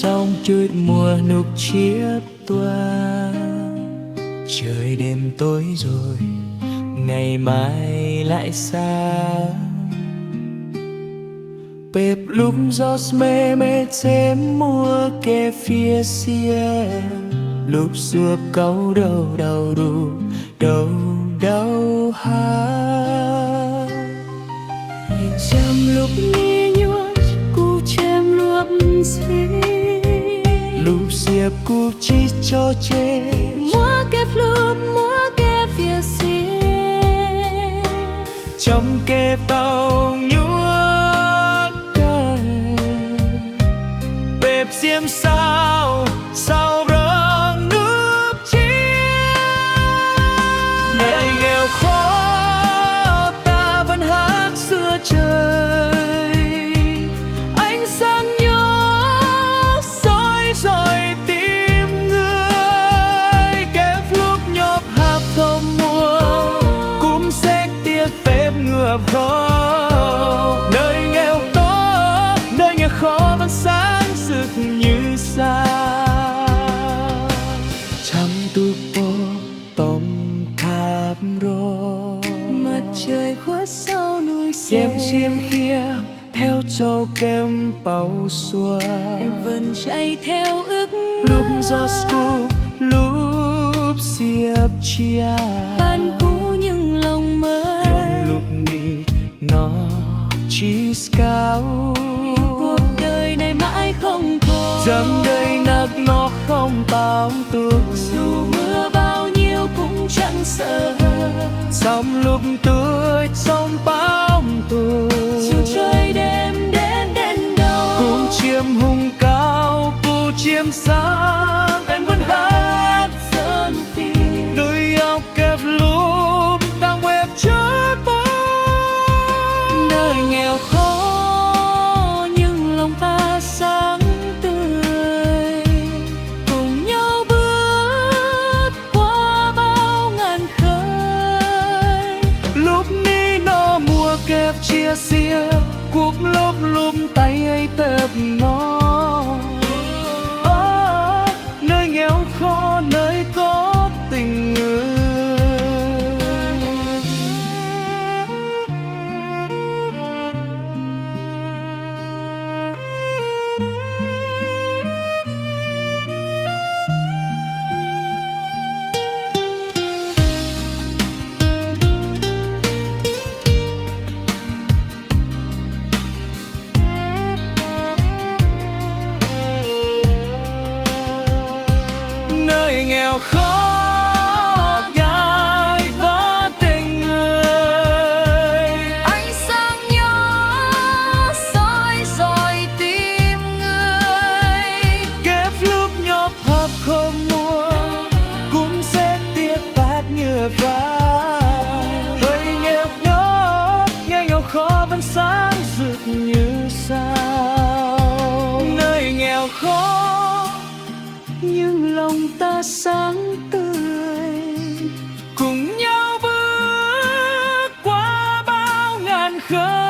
Trong chút mùa nục chiếc toa, trời đêm tối rồi ngày mai lại xa. Bếp lúc gió mê mê chém mùa kê phía xia, lúc ruột câu đầu đầu đu đầu đầu ha. Chăm lúc ni nhuốc cu chém lúc xí, lúc diệp cu chi cho chê múa kép lúc múa kép phía xí. Trong kê tàu nhuốc cay bếp xiêm sao sao răng nước chia. Đời nghèo khó ta vẫn hát xưa trời, ánh sáng nhỏ soi rọi tim người. Kép lúc nhộp hạp không mùa cũng sẽ tiếc phép ngựa vào. Nơi nghèo khó, nơi nghèo khó vẫn sáng rực như sao. Trăm tu po tôm tháp rô, Mặt trời khuất sau núi kem xẻ, chiêm kia theo châu kem bao xua. vẫn chạy theo ước Lúc mơ. gió sku lúc diệp chia, Bạn cũ nhưng lòng mơ. lúc đi nó chỉ cao. Cuộc đời này mãi không thôi, Dẫm đầy nát nó không bao tục. dù mưa bao nhiêu cũng chẳng sợ. Trong lúc tôi trong bóng tù, Dù trời đêm đến đến đâu cũng chiêm hùng cao cụ chiêm sáng. Em vẫn hát sơn tìm. đôi áo kẹp lúc đang quẹp chết bóng. Đời nghèo khó nhưng lòng ta sáng tươi, cùng nhau bước qua bao ngàn khơi. Lúc ní nó mùa kẹp chia xia, cuộc lúc lúc tay ấy tệp nó. Nơi nghèo khó nơi có tình người. Nơi nghèo khó gái có tình người, Ánh sáng nhỏ soi rọi tim người. kép lúc nhộp hợp không mua cũng sẽ tiếc bát nhựa vàng. Hơi nghèo khó nghe nghèo khó vẫn sáng rực như sao. Nơi nghèo khó nhưng lòng ta sáng tươi, cùng nhau bước qua bao ngàn khơi.